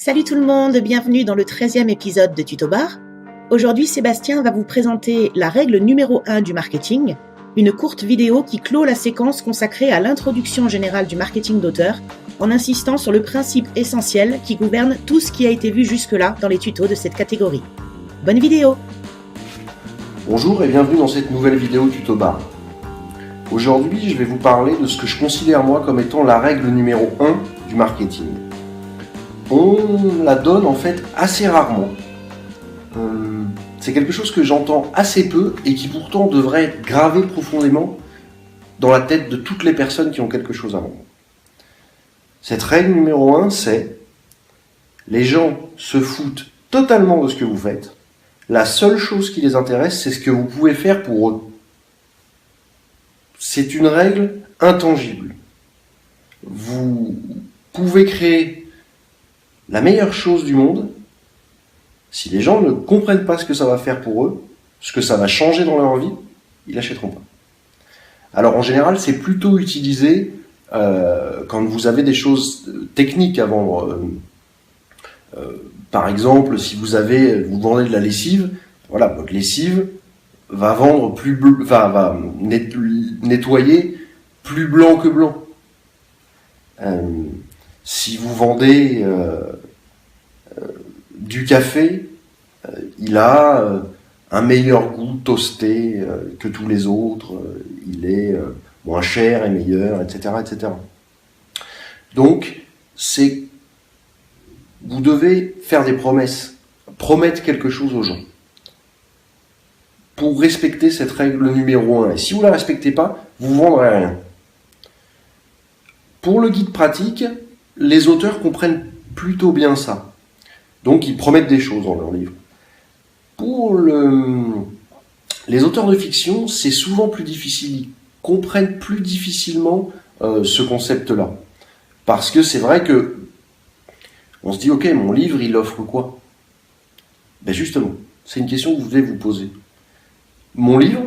Salut tout le monde, bienvenue dans le 13e épisode de Tuto Bar. Aujourd'hui, Sébastien va vous présenter la règle numéro 1 du marketing, une courte vidéo qui clôt la séquence consacrée à l'introduction générale du marketing d'auteur, en insistant sur le principe essentiel qui gouverne tout ce qui a été vu jusque-là dans les tutos de cette catégorie. Bonne vidéo! Bonjour et bienvenue dans cette nouvelle vidéo Tuto Bar. Aujourd'hui, je vais vous parler de ce que je considère moi comme étant la règle numéro 1 du marketing. On la donne en fait assez rarement. C'est quelque chose que j'entends assez peu et qui pourtant devrait être gravé profondément dans la tête de toutes les personnes qui ont quelque chose à vendre. Cette règle numéro 1, c'est les gens se foutent totalement de ce que vous faites. La seule chose qui les intéresse, c'est ce que vous pouvez faire pour eux. C'est une règle intangible. Vous pouvez créer la meilleure chose du monde. Si les gens ne comprennent pas ce que ça va faire pour eux, ce que ça va changer dans leur vie, ils l'achèteront pas. Alors en général, c'est plutôt utilisé quand vous avez des choses techniques à vendre. Par exemple, si vous vendez de la lessive, voilà, votre lessive va vendre va nettoyer plus blanc que blanc. Si vous vendez du café, il a un meilleur goût toasté que tous les autres, il est moins cher et meilleur, etc., etc. Donc, vous devez faire des promesses, promettre quelque chose aux gens pour respecter cette règle numéro 1. Et si vous ne la respectez pas, vous ne vendrez rien. Pour le guide pratique, les auteurs comprennent plutôt bien ça. Donc, ils promettent des choses dans leur livre. Pour les auteurs de fiction, c'est souvent plus difficile. Ils comprennent plus difficilement ce concept-là. Parce que c'est vrai que on se dit, ok, mon livre, il offre quoi? Ben justement, c'est une question que vous devez vous poser. Mon livre,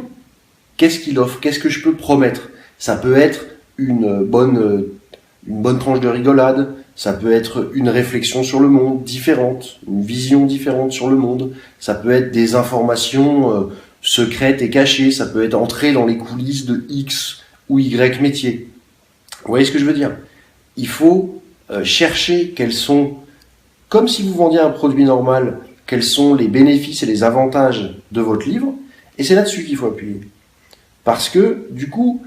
qu'est-ce qu'il offre? Qu'est-ce que je peux promettre? Ça peut être une bonne tranche de rigolade, ça peut être une réflexion sur le monde différente, une vision différente sur le monde, ça peut être des informations secrètes et cachées, ça peut être entrer dans les coulisses de X ou Y métier. Vous voyez ce que je veux dire? Il faut chercher quels sont, comme si vous vendiez un produit normal, quels sont les bénéfices et les avantages de votre livre, et c'est là-dessus qu'il faut appuyer. Parce que, du coup,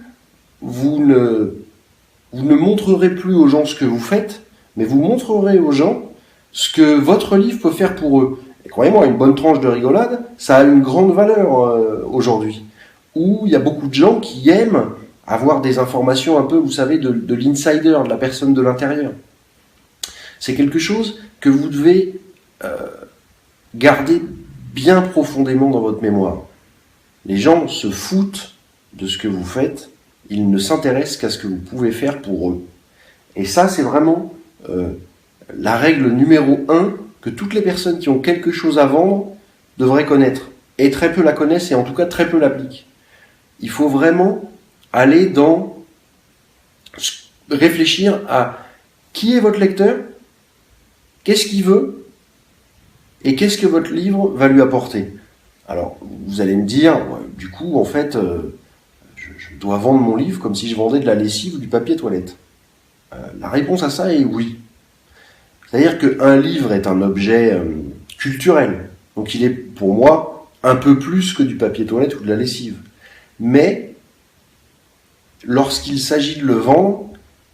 vous ne montrerez plus aux gens ce que vous faites, mais vous montrerez aux gens ce que votre livre peut faire pour eux. Et croyez-moi, une bonne tranche de rigolade, ça a une grande valeur aujourd'hui. Où il y a beaucoup de gens qui aiment avoir des informations un peu, vous savez, de l'insider, de la personne de l'intérieur. C'est quelque chose que vous devez garder bien profondément dans votre mémoire. Les gens se foutent de ce que vous faites, ils ne s'intéressent qu'à ce que vous pouvez faire pour eux. Et ça, c'est vraiment la règle numéro 1 que toutes les personnes qui ont quelque chose à vendre devraient connaître. Et très peu la connaissent et en tout cas très peu l'appliquent. Il faut vraiment aller dans réfléchir à qui est votre lecteur, qu'est-ce qu'il veut et qu'est-ce que votre livre va lui apporter. Alors, vous allez me dire, du coup, en fait, je dois vendre mon livre comme si je vendais de la lessive ou du papier toilette. La réponse à ça est oui. C'est-à-dire qu'un livre est un objet culturel. Donc il est, pour moi, un peu plus que du papier toilette ou de la lessive. Mais, lorsqu'il s'agit de le vendre,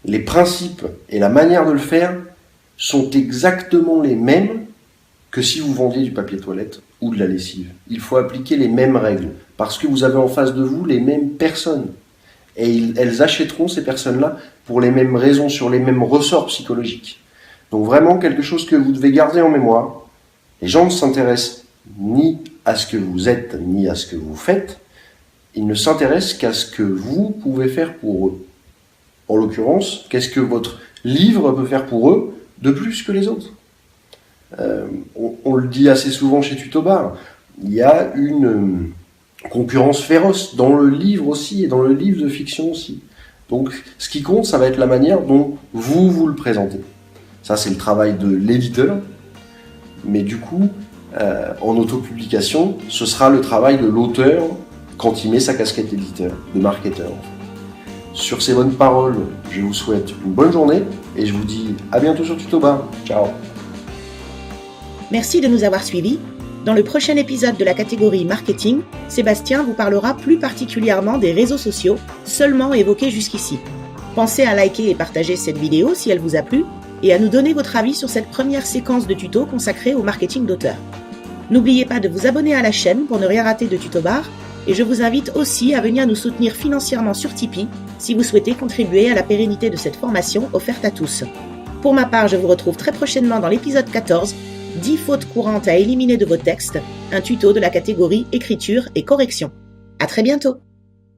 les principes et la manière de le faire sont exactement les mêmes que si vous vendiez du papier toilette ou de la lessive. Il faut appliquer les mêmes règles, parce que vous avez en face de vous les mêmes personnes. Et elles achèteront, ces personnes-là, pour les mêmes raisons, sur les mêmes ressorts psychologiques. Donc vraiment, quelque chose que vous devez garder en mémoire. Les gens ne s'intéressent ni à ce que vous êtes, ni à ce que vous faites. Ils ne s'intéressent qu'à ce que vous pouvez faire pour eux. En l'occurrence, qu'est-ce que votre livre peut faire pour eux de plus que les autres? On le dit assez souvent chez Tuto Bar, il y a une concurrence féroce dans le livre aussi, et dans le livre de fiction aussi. Donc ce qui compte, ça va être la manière dont vous le présentez. Ça, c'est le travail de l'éditeur. Mais du coup, en autopublication, ce sera le travail de l'auteur quand il met sa casquette d'éditeur, de marketeur. Sur ces bonnes paroles, je vous souhaite une bonne journée et je vous dis à bientôt sur Tutobar. Ciao. Merci de nous avoir suivis. Dans le prochain épisode de la catégorie marketing, Sébastien vous parlera plus particulièrement des réseaux sociaux, seulement évoqués jusqu'ici. Pensez à liker et partager cette vidéo si elle vous a plu et à nous donner votre avis sur cette première séquence de tutos consacrée au marketing d'auteur. N'oubliez pas de vous abonner à la chaîne pour ne rien rater de Tutobar et je vous invite aussi à venir nous soutenir financièrement sur Tipeee si vous souhaitez contribuer à la pérennité de cette formation offerte à tous. Pour ma part, je vous retrouve très prochainement dans l'épisode 14, 10 fautes courantes à éliminer de vos textes, un tuto de la catégorie écriture et correction. À très bientôt!